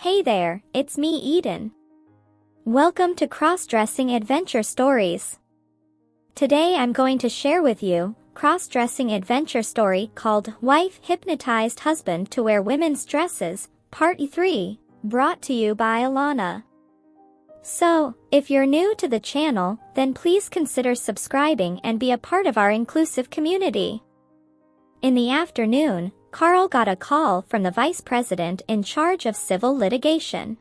Hey there, it's me Eden. Welcome to Crossdressing Adventure Stories. Today I'm going to share with you cross-dressing adventure story called Wife Hypnotized Husband to Wear Women's Dresses, Part 3, brought to you by Alana. So, if you're new to the channel, then please consider subscribing and be a part of our inclusive community. In the afternoon, Carl got a call from the vice president in charge of civil litigation.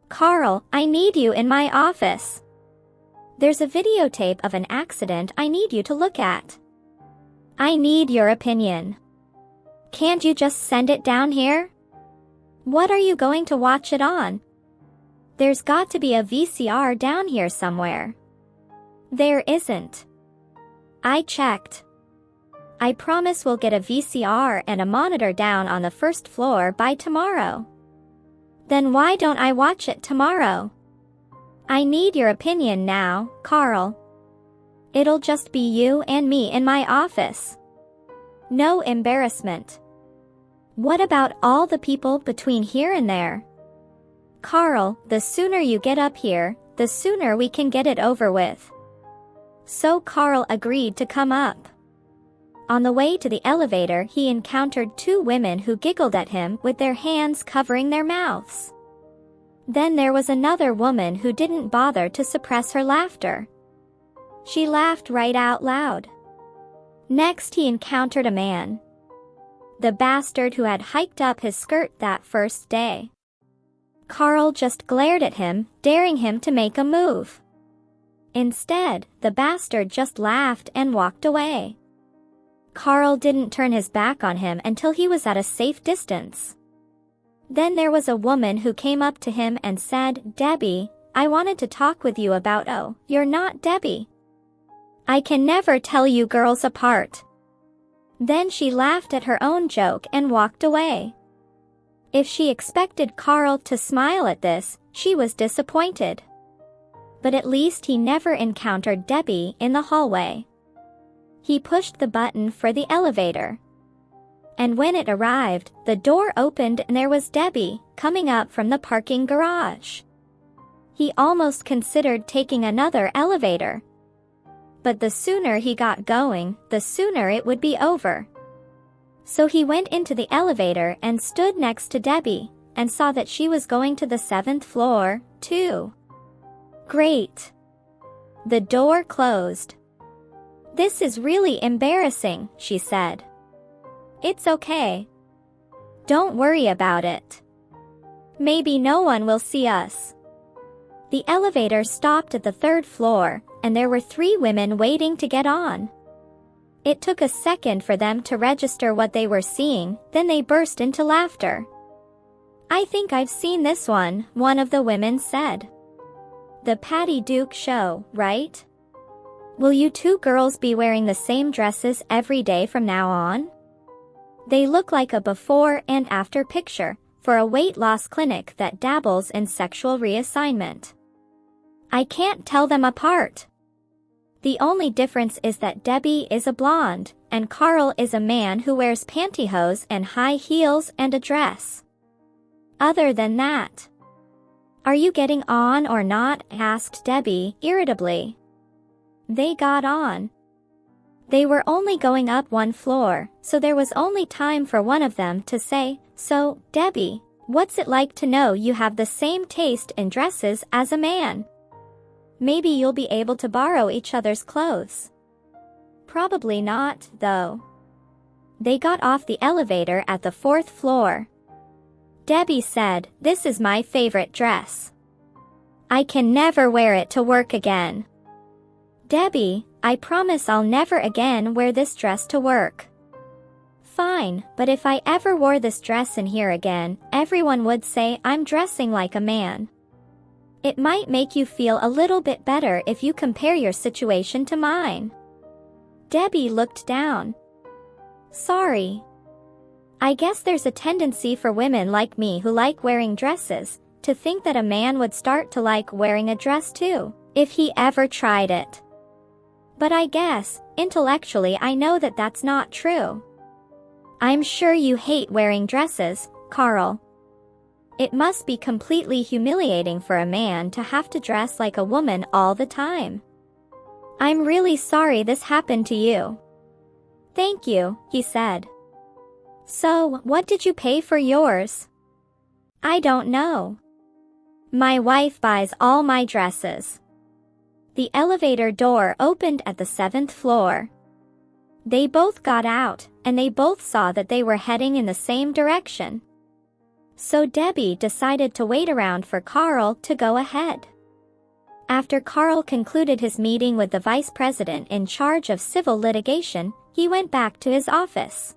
Carl, I need you in my office. There's a videotape of an accident I need you to look at. I need your opinion. Can't you just send it down here? What are you going to watch it on? There's got to be a VCR down here somewhere. There isn't. I checked. I promise we'll get a VCR and a monitor down on the first floor by tomorrow. Then why don't I watch it tomorrow? I need your opinion now, Carl. It'll just be you and me in my office. No embarrassment. What about all the people between here and there? Carl, the sooner you get up here, the sooner we can get it over with. So Carl agreed to come up. On the way to the elevator, he encountered two women who giggled at him with their hands covering their mouths. Then there was another woman who didn't bother to suppress her laughter. She laughed right out loud. Next he encountered a man. The bastard who had hiked up his skirt that first day. Carl just glared at him, daring him to make a move. Instead, the bastard just laughed and walked away. Carl didn't turn his back on him until he was at a safe distance. Then there was a woman who came up to him and said, "Debbie, I wanted to talk with you about." "Oh, you're not Debbie. I can never tell you girls apart." Then she laughed at her own joke and walked away. If she expected Carl to smile at this, she was disappointed. But at least he never encountered Debbie in the hallway. He pushed the button for the elevator. And when it arrived, the door opened and there was Debbie, coming up from the parking garage. He almost considered taking another elevator. But the sooner he got going, the sooner it would be over. So he went into the elevator and stood next to Debbie, and saw that she was going to the 7th floor, too. Great. The door closed. "This is really embarrassing," she said. "It's okay. Don't worry about it. Maybe no one will see us." The elevator stopped at the 3rd floor, and there were 3 women waiting to get on. It took a second for them to register what they were seeing, then they burst into laughter. "I think I've seen this one of the women said. The Patty Duke show, right? Will you two girls be wearing the same dresses every day from now on? They look like a before and after picture for a weight loss clinic that dabbles in sexual reassignment. I can't tell them apart. The only difference is that Debbie is a blonde, and Carl is a man who wears pantyhose and high heels and a dress. Other than that." "Are you getting on or not?" asked Debbie irritably. They got on. They were only going up 1 floor, so there was only time for one of them to say, "So, Debbie, what's it like to know you have the same taste in dresses as a man? Maybe you'll be able to borrow each other's clothes." "Probably not, though." They got off the elevator at the 4th floor. Debbie said, "This is my favorite dress. I can never wear it to work again." "Debbie, I promise I'll never again wear this dress to work." "Fine, but if I ever wore this dress in here again, everyone would say I'm dressing like a man. It might make you feel a little bit better if you compare your situation to mine." Debbie looked down. "Sorry. I guess there's a tendency for women like me who like wearing dresses to think that a man would start to like wearing a dress too, if he ever tried it. But I guess, intellectually I know that that's not true. I'm sure you hate wearing dresses, Carl." It must be completely humiliating for a man to have to dress like a woman all the time. I'm really sorry this happened to you. Thank you, he said. So, what did you pay for yours? I don't know. My wife buys all my dresses. The elevator door opened at the 7th floor. They both got out, and they both saw that they were heading in the same direction. So Debbie decided to wait around for Carl to go ahead. After Carl concluded his meeting with the vice president in charge of civil litigation, he went back to his office.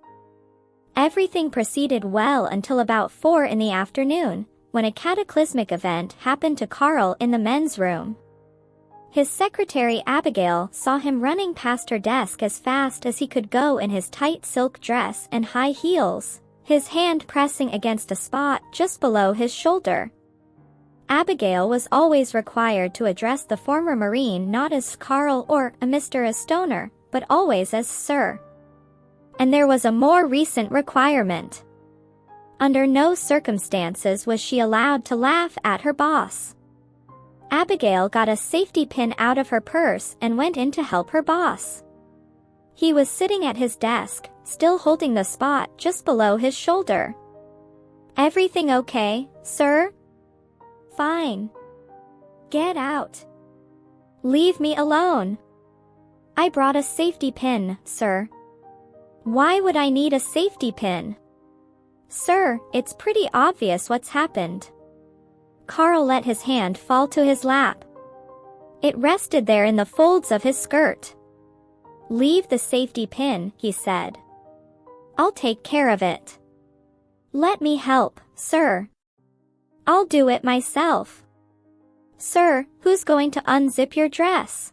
Everything proceeded well until about 4 in the afternoon, when a cataclysmic event happened to Carl in the men's room. His secretary Abigail saw him running past her desk as fast as he could go in his tight silk dress and high heels, his hand pressing against a spot just below his shoulder. Abigail was always required to address the former Marine not as Carl or a Mr. Stoner, but always as Sir. And there was a more recent requirement. Under no circumstances was she allowed to laugh at her boss. Abigail got a safety pin out of her purse and went in to help her boss. He was sitting at his desk, still holding the spot just below his shoulder. Everything okay, sir? Fine. Get out. Leave me alone. I brought a safety pin, sir. Why would I need a safety pin? Sir, it's pretty obvious what's happened. Carl let his hand fall to his lap. It rested there in the folds of his skirt. Leave the safety pin, he said. I'll take care of it. Let me help, sir. I'll do it myself. Sir, who's going to unzip your dress?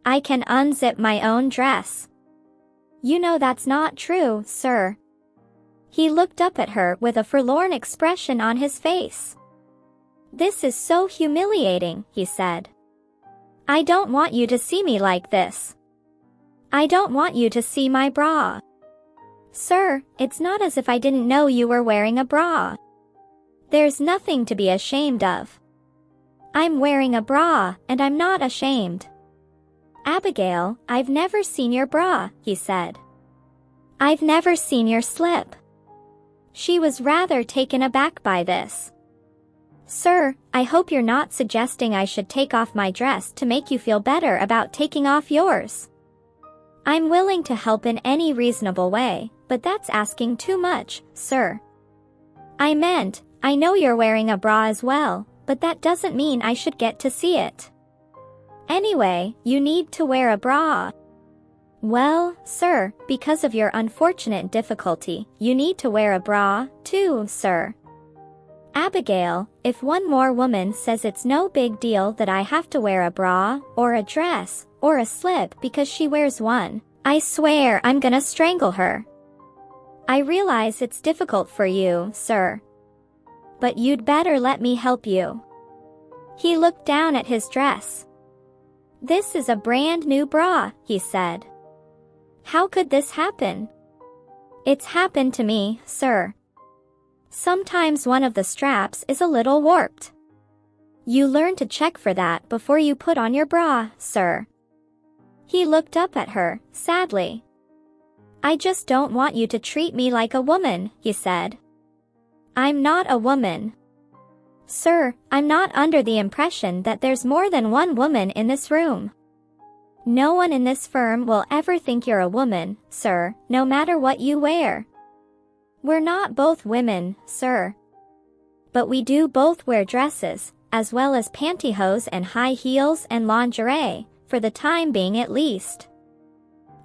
I can unzip my own dress. You know that's not true, sir. He looked up at her with a forlorn expression on his face. This is so humiliating, he said. I don't want you to see me like this. I don't want you to see my bra. Sir, it's not as if I didn't know you were wearing a bra. There's nothing to be ashamed of. I'm wearing a bra, and I'm not ashamed. Abigail, I've never seen your bra, he said. I've never seen your slip. She was rather taken aback by this. Sir, I hope you're not suggesting I should take off my dress to make you feel better about taking off yours. I'm willing to help in any reasonable way, but that's asking too much, sir. I know you're wearing a bra as well, but that doesn't mean I should get to see it. Anyway, you need to wear a bra. Well, sir, because of your unfortunate difficulty, you need to wear a bra, too, sir. Abigail, if one more woman says it's no big deal that I have to wear a bra, or a dress, or a slip because she wears one, I swear I'm gonna strangle her. I realize it's difficult for you, sir. But you'd better let me help you. He looked down at his dress. This is a brand new bra, he said. How could this happen? It's happened to me, sir. Sometimes one of the straps is a little warped. You learn to check for that before you put on your bra, sir. He looked up at her, sadly. I just don't want you to treat me like a woman, he said. I'm not a woman. Sir, I'm not under the impression that there's more than one woman in this room. No one in this firm will ever think you're a woman, sir, no matter what you wear. We're not both women, sir. But we do both wear dresses, as well as pantyhose and high heels and lingerie, for the time being at least.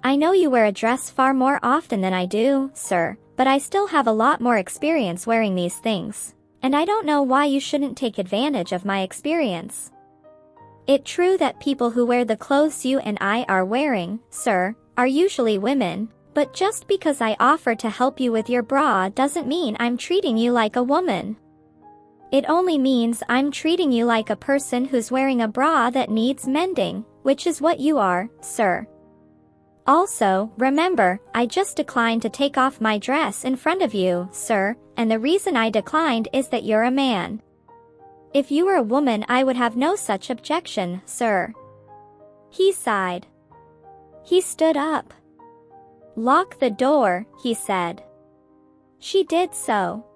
I know you wear a dress far more often than I do, sir, but I still have a lot more experience wearing these things, and I don't know why you shouldn't take advantage of my experience. It's true that people who wear the clothes you and I are wearing, sir, are usually women, but just because I offer to help you with your bra doesn't mean I'm treating you like a woman. It only means I'm treating you like a person who's wearing a bra that needs mending, which is what you are, sir. Also, remember, I just declined to take off my dress in front of you, sir, and the reason I declined is that you're a man. If you were a woman, I would have no such objection, sir. He sighed. He stood up. Lock the door, he said. She did so.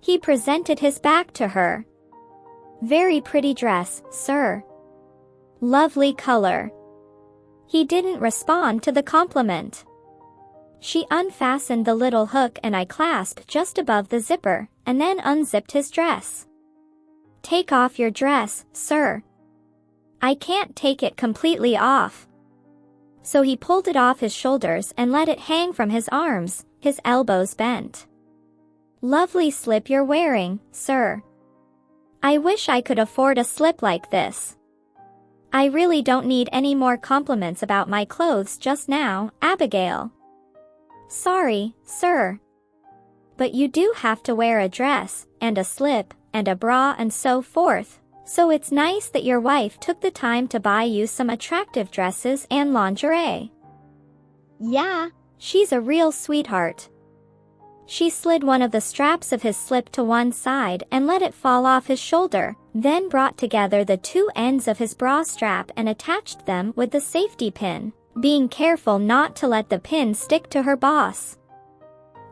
He presented his back to her. Very pretty dress, sir. Lovely color. He didn't respond to the compliment. She unfastened the little hook and I clasped just above the zipper, and then unzipped his dress. Take off your dress, sir. I can't take it completely off. So he pulled it off his shoulders and let it hang from his arms, his elbows bent. Lovely slip you're wearing, sir. I wish I could afford a slip like this. I really don't need any more compliments about my clothes just now, Abigail. Sorry, sir. But you do have to wear a dress, and a slip, and a bra and so forth, so it's nice that your wife took the time to buy you some attractive dresses and lingerie. Yeah, she's a real sweetheart. She slid one of the straps of his slip to one side and let it fall off his shoulder, then brought together the two ends of his bra strap and attached them with the safety pin, being careful not to let the pin stick to her boss.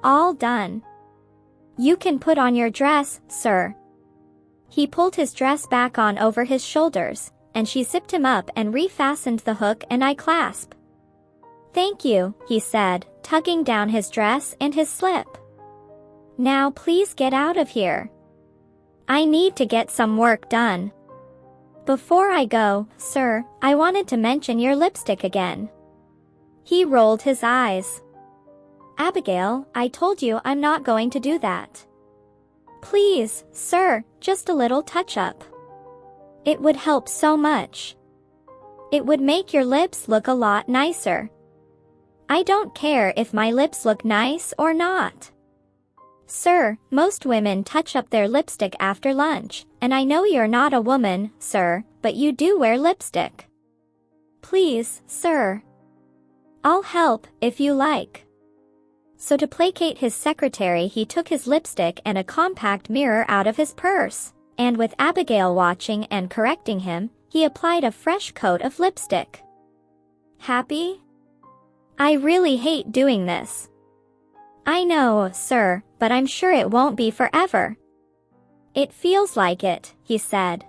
All done. You can put on your dress, sir. He pulled his dress back on over his shoulders, and she zipped him up and refastened the hook and eye clasp. Thank you, he said, tugging down his dress and his slip. Now please get out of here. I need to get some work done. Before I go, sir, I wanted to mention your lipstick again. He rolled his eyes. Abigail, I told you I'm not going to do that. Please, sir, just a little touch-up. It would help so much. It would make your lips look a lot nicer. I don't care if my lips look nice or not. Sir, most women touch up their lipstick after lunch, and I know you're not a woman, sir, but you do wear lipstick. Please, sir. I'll help, if you like. So to placate his secretary, he took his lipstick and a compact mirror out of his purse, and with Abigail watching and correcting him, he applied a fresh coat of lipstick. Happy? I really hate doing this. I know, sir, but I'm sure it won't be forever. It feels like it, he said.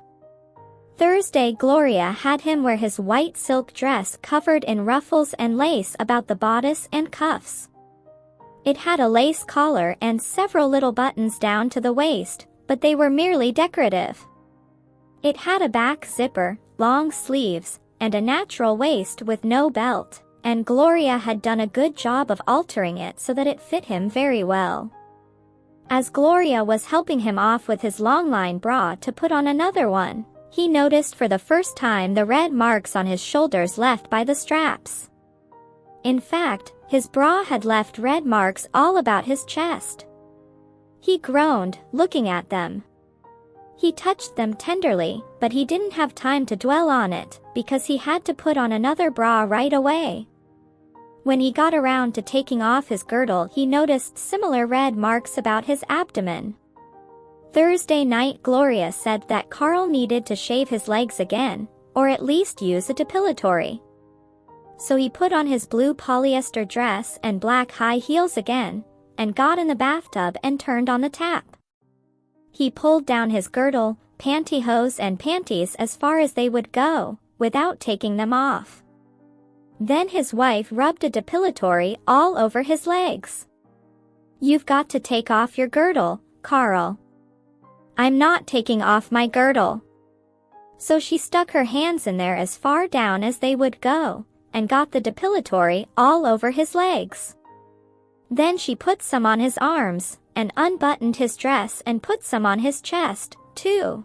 Thursday, Gloria had him wear his white silk dress covered in ruffles and lace about the bodice and cuffs. It had a lace collar and several little buttons down to the waist, but they were merely decorative. It had a back zipper, long sleeves, and a natural waist with no belt, and Gloria had done a good job of altering it so that it fit him very well. As Gloria was helping him off with his long-line bra to put on another one, he noticed for the first time the red marks on his shoulders left by the straps. In fact, his bra had left red marks all about his chest. He groaned, looking at them. He touched them tenderly, but he didn't have time to dwell on it, because he had to put on another bra right away. When he got around to taking off his girdle, he noticed similar red marks about his abdomen. Thursday night, Gloria said that Carl needed to shave his legs again, or at least use a depilatory. So he put on his blue polyester dress and black high heels again, and got in the bathtub and turned on the tap. He pulled down his girdle, pantyhose and panties as far as they would go, without taking them off. Then his wife rubbed a depilatory all over his legs. You've got to take off your girdle, Carl. I'm not taking off my girdle. So she stuck her hands in there as far down as they would go, and got the depilatory all over his legs. Then she put some on his arms, and unbuttoned his dress and put some on his chest, too.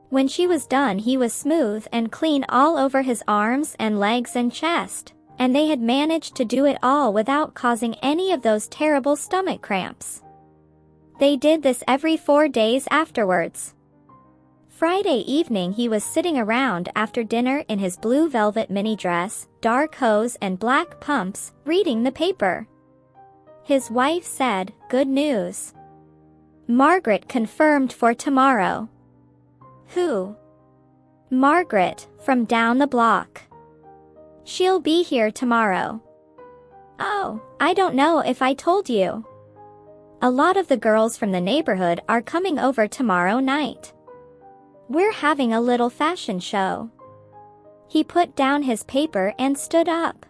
When she was done, he was smooth and clean all over his arms and legs and chest, and they had managed to do it all without causing any of those terrible stomach cramps. They did this every 4 days afterwards. Friday evening he was sitting around after dinner in his blue velvet mini dress, dark hose and black pumps, reading the paper. His wife said, "Good news. Margaret confirmed for tomorrow." "Who?" "Margaret, from down the block. She'll be here tomorrow." "Oh, I don't know if I told you. A lot of the girls from the neighborhood are coming over tomorrow night. We're having a little fashion show." He put down his paper and stood up.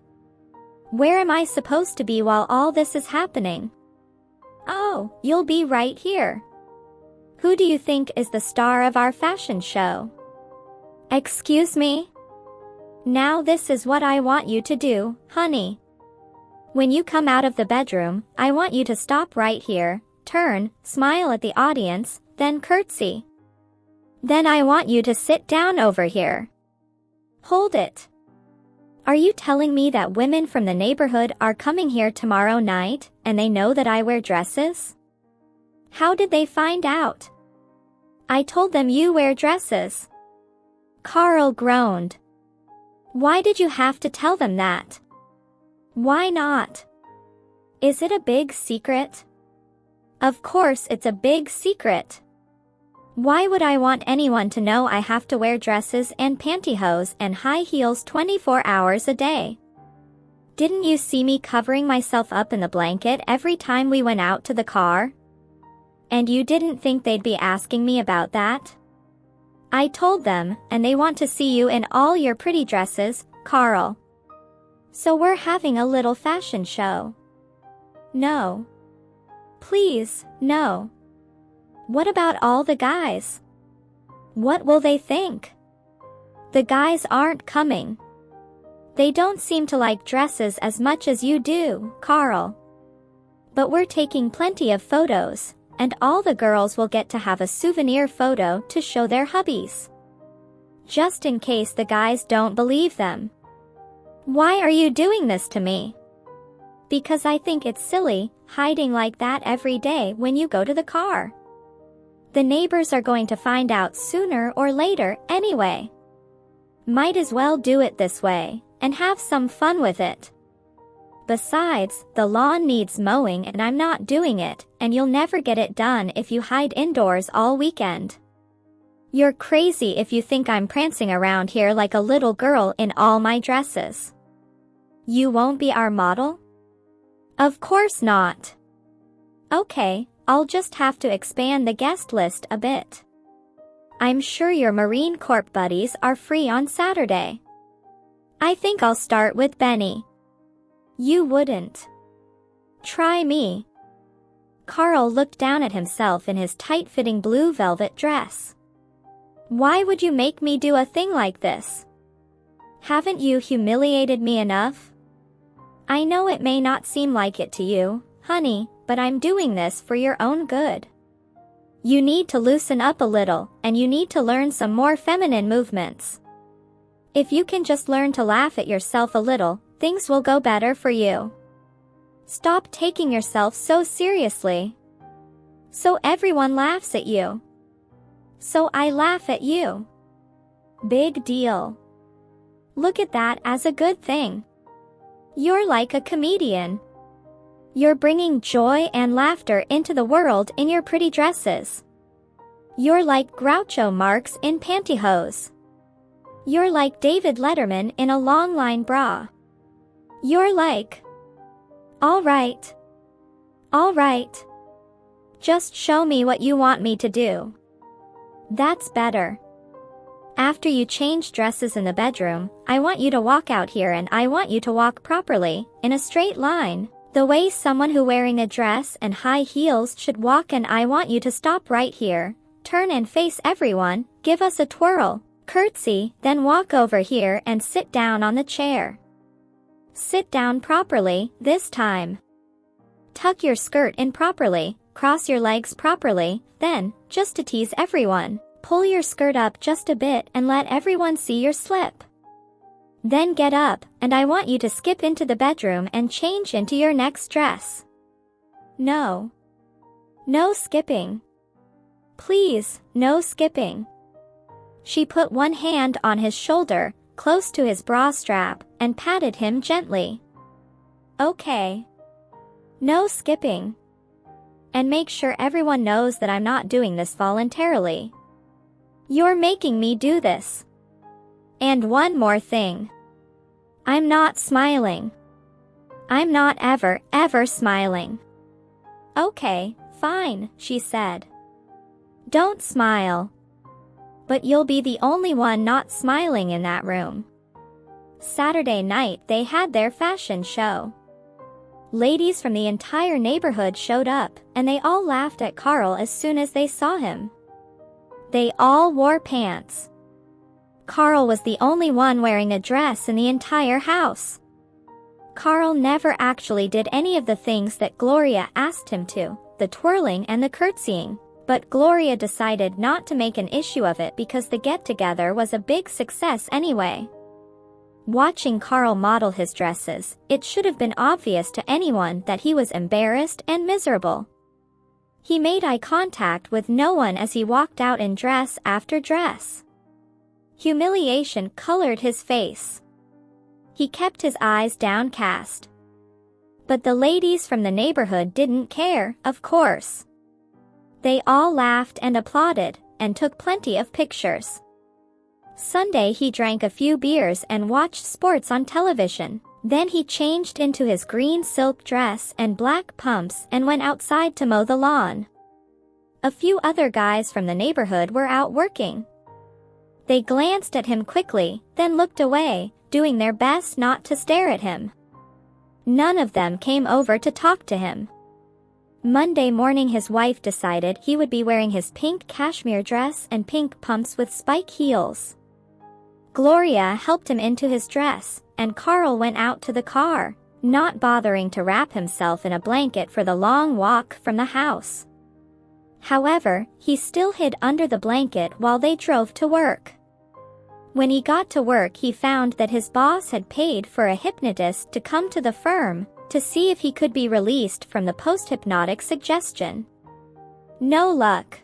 "Where am I supposed to be while all this is happening?" "Oh, you'll be right here. Who do you think is the star of our fashion show?" "Excuse me? Now this is what I want you to do, honey. When you come out of the bedroom, I want you to stop right here, turn, smile at the audience, then curtsy. Then I want you to sit down over here. Hold it. Are you telling me that women from the neighborhood are coming here tomorrow night, and they know that I wear dresses? How did they find out?" "I told them you wear dresses." Carl groaned. "Why did you have to tell them that?" "Why not? Is it a big secret?" "Of course it's a big secret. Why would I want anyone to know I have to wear dresses and pantyhose and high heels 24 hours a day? Didn't you see me covering myself up in the blanket every time we went out to the car? And you didn't think they'd be asking me about that?" "I told them, and they want to see you in all your pretty dresses, Carl. So we're having a little fashion show." "No. Please, no. What about all the guys? What will they think?" "The guys aren't coming. They don't seem to like dresses as much as you do, Carl. But we're taking plenty of photos, and all the girls will get to have a souvenir photo to show their hubbies. Just in case the guys don't believe them." "Why are you doing this to me?" "Because I think it's silly, hiding like that every day when you go to the car. The neighbors are going to find out sooner or later anyway. Might as well do it this way, and have some fun with it. Besides, the lawn needs mowing and I'm not doing it, and you'll never get it done if you hide indoors all weekend. You're crazy if you think I'm prancing around here like a little girl in all my dresses. You won't be our model?" "Of course not." "Okay, I'll just have to expand the guest list a bit. I'm sure your Marine Corps buddies are free on Saturday. I think I'll start with Benny." "You wouldn't. Try me." Carl looked down at himself in his tight-fitting blue velvet dress. "Why would you make me do a thing like this? Haven't you humiliated me enough? I know it may not seem like it to you, honey, but I'm doing this for your own good. You need to loosen up a little, and you need to learn some more feminine movements. If you can just learn to laugh at yourself a little, things will go better for you. Stop taking yourself so seriously. So everyone laughs at you. So I laugh at you. Big deal. Look at that as a good thing. You're like a comedian. You're bringing joy and laughter into the world in your pretty dresses. You're like Groucho Marx in pantyhose. You're like David Letterman in a long-line bra. You're like... All right. All right. Just show me what you want me to do. That's better. After you change dresses in the bedroom, I want you to walk out here and I want you to walk properly, in a straight line, the way someone who wearing a dress and high heels should walk, and I want you to stop right here, turn and face everyone, give us a twirl, curtsy, then walk over here and sit down on the chair. Sit down properly, this time. Tuck your skirt in properly, cross your legs properly, then, just to tease everyone, pull your skirt up just a bit and let everyone see your slip. Then get up, and I want you to skip into the bedroom and change into your next dress. No. No skipping. Please, no skipping. She put one hand on his shoulder, close to his bra strap, and patted him gently. Okay. No skipping. And make sure everyone knows that I'm not doing this voluntarily. You're making me do this. And one more thing. I'm not smiling. I'm not ever smiling. Okay, fine, she said. Don't smile. But you'll be the only one not smiling in that room. Saturday night they had their fashion show. Ladies from the entire neighborhood showed up, and they all laughed at Carl as soon as they saw him. They all wore pants. Carl was the only one wearing a dress in the entire house. Carl never actually did any of the things that Gloria asked him to, the twirling and the curtsying, but Gloria decided not to make an issue of it because the get-together was a big success anyway. Watching Carl model his dresses, it should have been obvious to anyone that he was embarrassed and miserable. He made eye contact with no one as he walked out in dress after dress. Humiliation colored his face. He kept his eyes downcast. But the ladies from the neighborhood didn't care, of course. They all laughed and applauded, and took plenty of pictures. Sunday he drank a few beers and watched sports on television. Then he changed into his green silk dress and black pumps and went outside to mow the lawn. A few other guys from the neighborhood were out working. They glanced at him quickly, then looked away, doing their best not to stare at him. None of them came over to talk to him. Monday morning his wife decided he would be wearing his pink cashmere dress and pink pumps with spike heels. Gloria helped him into his dress, and Carl went out to the car, not bothering to wrap himself in a blanket for the long walk from the house. However, he still hid under the blanket while they drove to work. When he got to work he found that his boss had paid for a hypnotist to come to the firm to see if he could be released from the post-hypnotic suggestion. No luck.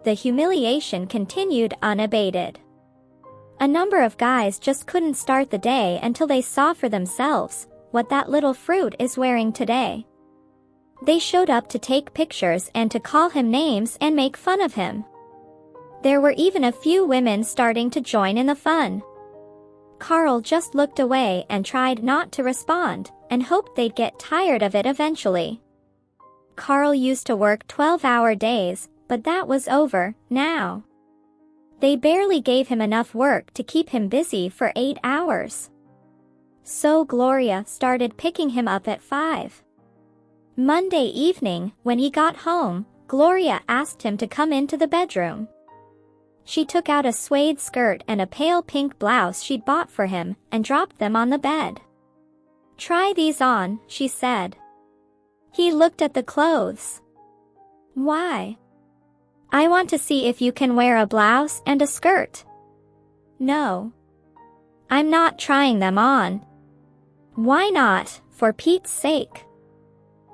The humiliation continued unabated. A number of guys just couldn't start the day until they saw for themselves what that little fruit is wearing today. They showed up to take pictures and to call him names and make fun of him. There were even a few women starting to join in the fun. Carl just looked away and tried not to respond, and hoped they'd get tired of it eventually. Carl used to work 12-hour days, but that was over now. They barely gave him enough work to keep him busy for 8 hours. So Gloria started picking him up at 5. Monday evening, when he got home, Gloria asked him to come into the bedroom. She took out a suede skirt and a pale pink blouse she'd bought for him and dropped them on the bed. "Try these on," she said. He looked at the clothes. "Why?" "I want to see if you can wear a blouse and a skirt." "No. I'm not trying them on." "Why not, for Pete's sake?"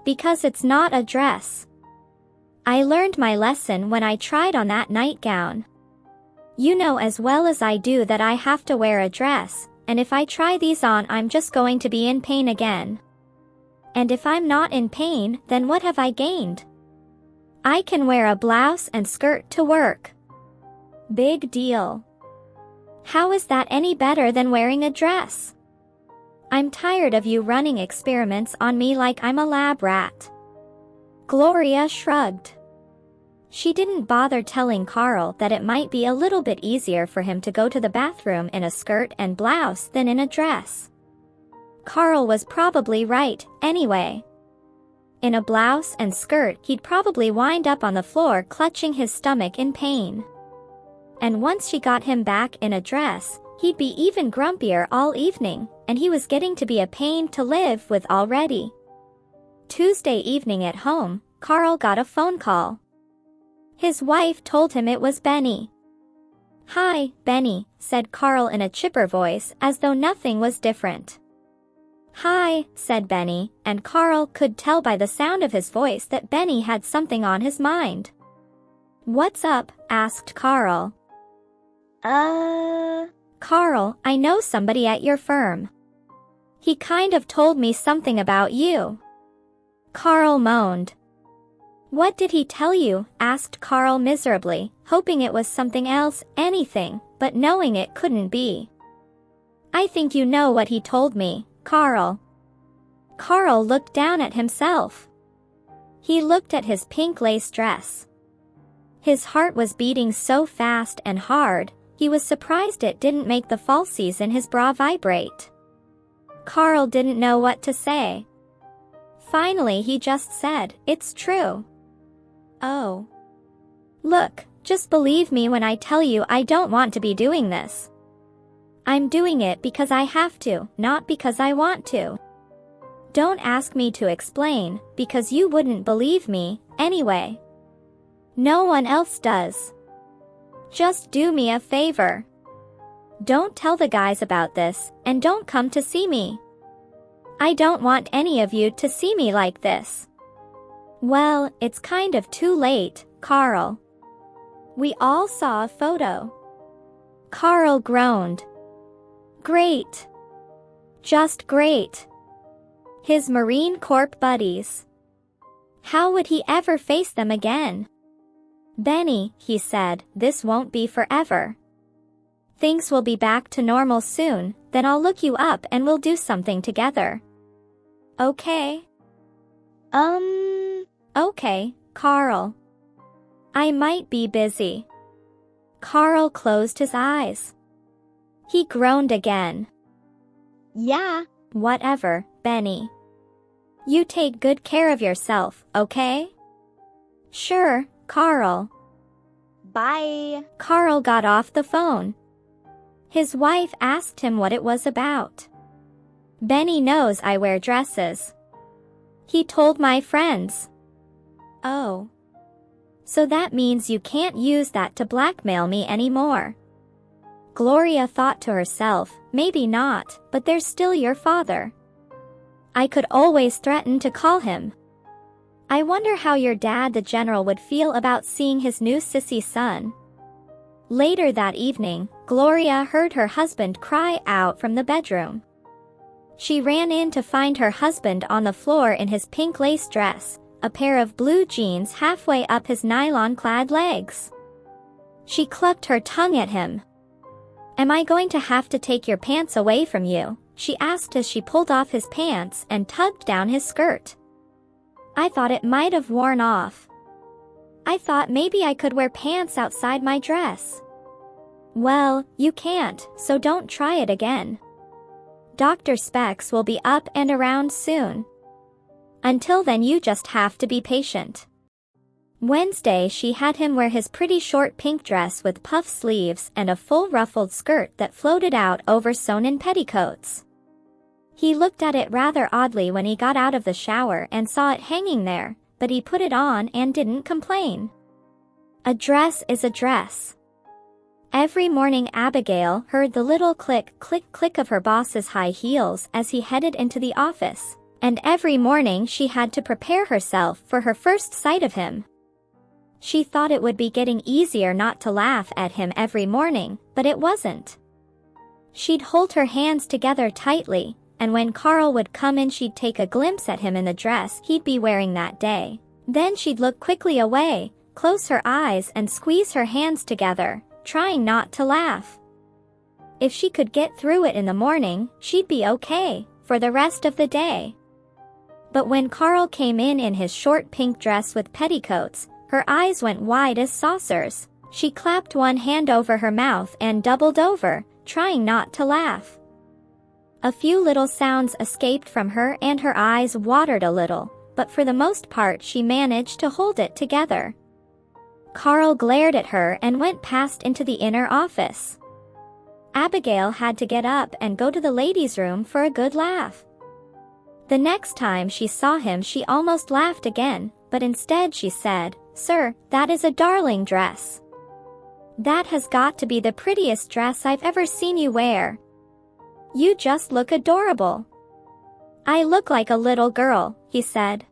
"Because it's not a dress. I learned my lesson when I tried on that nightgown. You know as well as I do that I have to wear a dress, and if I try these on I'm just going to be in pain again. And if I'm not in pain, then what have I gained? I can wear a blouse and skirt to work. Big deal. How is that any better than wearing a dress? I'm tired of you running experiments on me like I'm a lab rat." Gloria shrugged. She didn't bother telling Carl that it might be a little bit easier for him to go to the bathroom in a skirt and blouse than in a dress. Carl was probably right, anyway. In a blouse and skirt he'd probably wind up on the floor clutching his stomach in pain. And once she got him back in a dress, he'd be even grumpier all evening, and he was getting to be a pain to live with already. Tuesday evening at home, Carl got a phone call. His wife told him it was Benny. "Hi, Benny," said Carl in a chipper voice as though nothing was different. "Hi," said Benny, and Carl could tell by the sound of his voice that Benny had something on his mind. "What's up?" asked Carl. Carl, I know somebody at your firm. He kind of told me something about you. Carl moaned. What did he tell you? Asked Carl miserably, hoping it was something else, anything, but knowing it couldn't be. I think you know what he told me, Carl. Carl looked down at himself. He looked at his pink lace dress. His heart was beating so fast and hard, he was surprised it didn't make the falsies in his bra vibrate. Carl didn't know what to say. Finally he just said, "It's true." Oh. Look, just believe me when I tell you I don't want to be doing this. I'm doing it because I have to, not because I want to. Don't ask me to explain, because you wouldn't believe me, anyway. No one else does. Just do me a favor. Don't tell the guys about this, and don't come to see me. I don't want any of you to see me like this. Well, it's kind of too late, Carl. We all saw a photo. Carl groaned. Great. Just great. His Marine Corps buddies. How would he ever face them again? Benny, he said, this won't be forever. Things will be back to normal soon, then I'll look you up and we'll do something together. Okay? Okay, Carl. I might be busy. Carl closed his eyes. He groaned again. Yeah, whatever, Benny. You take good care of yourself, okay? Sure, Carl. Bye. Carl got off the phone. His wife asked him what it was about. Benny knows I wear dresses. He told my friends. Oh. So that means you can't use that to blackmail me anymore. Gloria thought to herself, maybe not, but there's still your father. I could always threaten to call him. I wonder how your dad the general would feel about seeing his new sissy son. Later that evening, Gloria heard her husband cry out from the bedroom. She ran in to find her husband on the floor in his pink lace dress, a pair of blue jeans halfway up his nylon-clad legs. She clucked her tongue at him. Am I going to have to take your pants away from you? She asked as she pulled off his pants and tugged down his skirt. I thought it might have worn off. I thought maybe I could wear pants outside my dress. Well, you can't, so don't try it again. Dr. Specs will be up and around soon. Until then you just have to be patient. Wednesday she had him wear his pretty short pink dress with puff sleeves and a full ruffled skirt that floated out over sewn-in petticoats. He looked at it rather oddly when he got out of the shower and saw it hanging there, but he put it on and didn't complain. A dress is a dress. Every morning Abigail heard the little click, click, click of her boss's high heels as he headed into the office, and every morning she had to prepare herself for her first sight of him. She thought it would be getting easier not to laugh at him every morning, but it wasn't. She'd hold her hands together tightly, and when Carl would come in she'd take a glimpse at him in the dress he'd be wearing that day. Then she'd look quickly away, close her eyes and squeeze her hands together, trying not to laugh. If she could get through it in the morning, she'd be okay for the rest of the day. But when Carl came in his short pink dress with petticoats, her eyes went wide as saucers. She clapped one hand over her mouth and doubled over, trying not to laugh. A few little sounds escaped from her and her eyes watered a little, but for the most part she managed to hold it together. Carl glared at her and went past into the inner office. Abigail had to get up and go to the ladies' room for a good laugh. The next time she saw him she almost laughed again, but instead she said, "Sir, that is a darling dress. That has got to be the prettiest dress I've ever seen you wear. You just look adorable." "I look like a little girl," he said.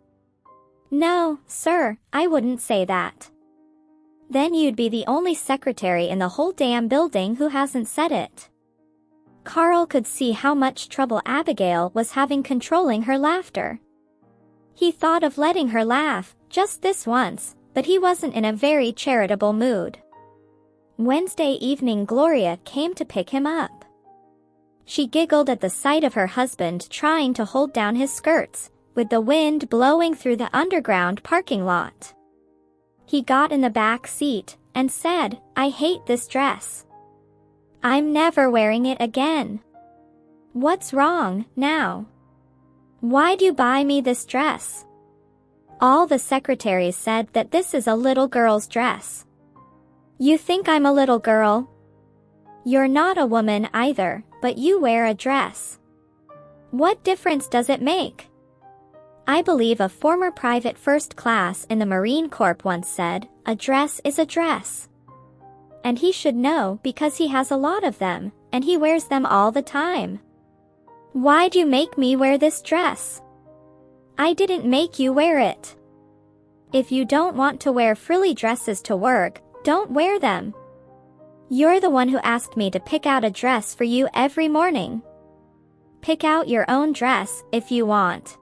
"No, sir, I wouldn't say that." Then you'd be the only secretary in the whole damn building who hasn't said it. Carl could see how much trouble Abigail was having controlling her laughter. He thought of letting her laugh, just this once, but he wasn't in a very charitable mood. Wednesday evening Gloria came to pick him up. She giggled at the sight of her husband trying to hold down his skirts, with the wind blowing through the underground parking lot. He got in the back seat and said, "I hate this dress. I'm never wearing it again." "What's wrong now? Why'd you buy me this dress?" "All the secretaries said that this is a little girl's dress." "You think I'm a little girl? You're not a woman either, but you wear a dress. What difference does it make?" I believe a former private first class in the Marine Corps once said, "A dress is a dress." And he should know because he has a lot of them, and he wears them all the time. "Why'd you make me wear this dress?" "I didn't make you wear it. If you don't want to wear frilly dresses to work, don't wear them. You're the one who asked me to pick out a dress for you every morning. Pick out your own dress if you want.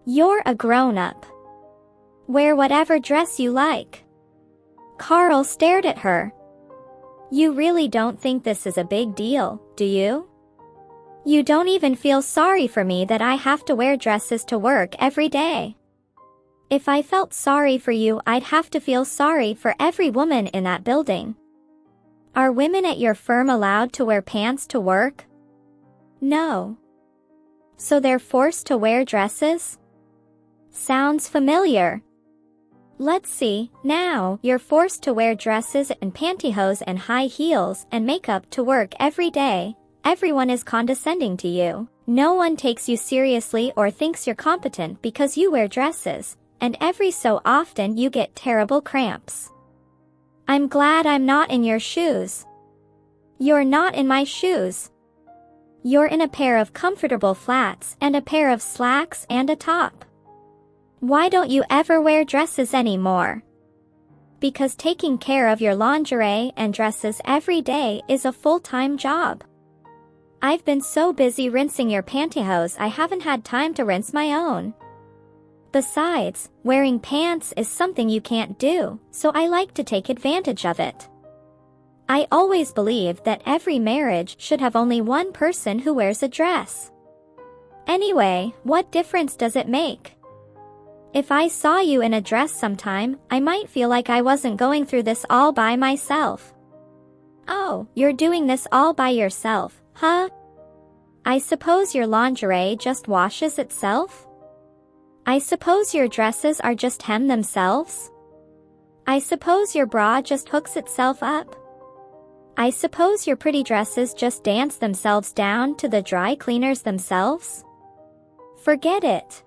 You're a grown-up. Wear whatever dress you like." Carl stared at her. "You really don't think this is a big deal, do you? You don't even feel sorry for me that I have to wear dresses to work every day. If I felt sorry for you, I'd have to feel sorry for every woman in that building. Are women at your firm allowed to wear pants to work?" "No." "So they're forced to wear dresses?" "Sounds familiar. Let's see, now you're forced to wear dresses and pantyhose and high heels and makeup to work every day. Everyone is condescending to you. No one takes you seriously or thinks you're competent because you wear dresses, and every so often you get terrible cramps. I'm glad I'm not in your shoes." "You're not in my shoes. You're in a pair of comfortable flats and a pair of slacks and a top. Why don't you ever wear dresses anymore?" "Because taking care of your lingerie and dresses every day is a full-time job. I've been so busy rinsing your pantyhose I haven't had time to rinse my own. Besides, wearing pants is something you can't do, so I like to take advantage of it. I always believed that every marriage should have only one person who wears a dress. Anyway, what difference does it make? If I saw you in a dress sometime, I might feel like I wasn't going through this all by myself." "Oh, you're doing this all by yourself, huh? I suppose your lingerie just washes itself? I suppose your dresses are just hem themselves? I suppose your bra just hooks itself up? I suppose your pretty dresses just dance themselves down to the dry cleaners themselves? Forget it.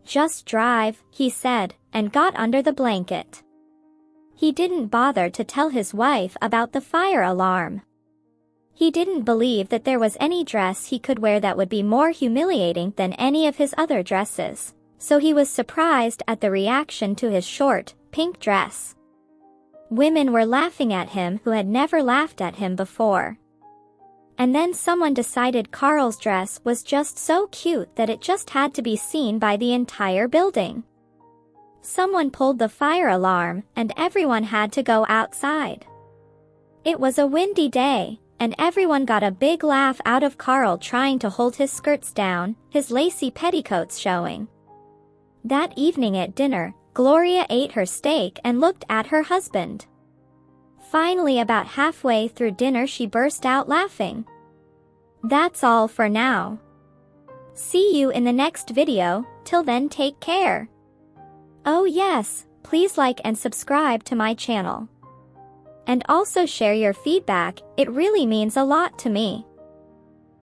Just drive," he said, and got under the blanket. He didn't bother to tell his wife about the fire alarm. He didn't believe that there was any dress he could wear that would be more humiliating than any of his other dresses, so he was surprised at the reaction to his short, pink dress. Women were laughing at him who had never laughed at him before. And then someone decided Carl's dress was just so cute that it just had to be seen by the entire building. Someone pulled the fire alarm, and everyone had to go outside. It was a windy day, and everyone got a big laugh out of Carl trying to hold his skirts down, his lacy petticoats showing. That evening at dinner, Gloria ate her steak and looked at her husband. Finally, about halfway through dinner, she burst out laughing. That's all for now. See you in the next video. Till then, take care. Oh yes, please like and subscribe to my channel. And also share your feedback, it really means a lot to me.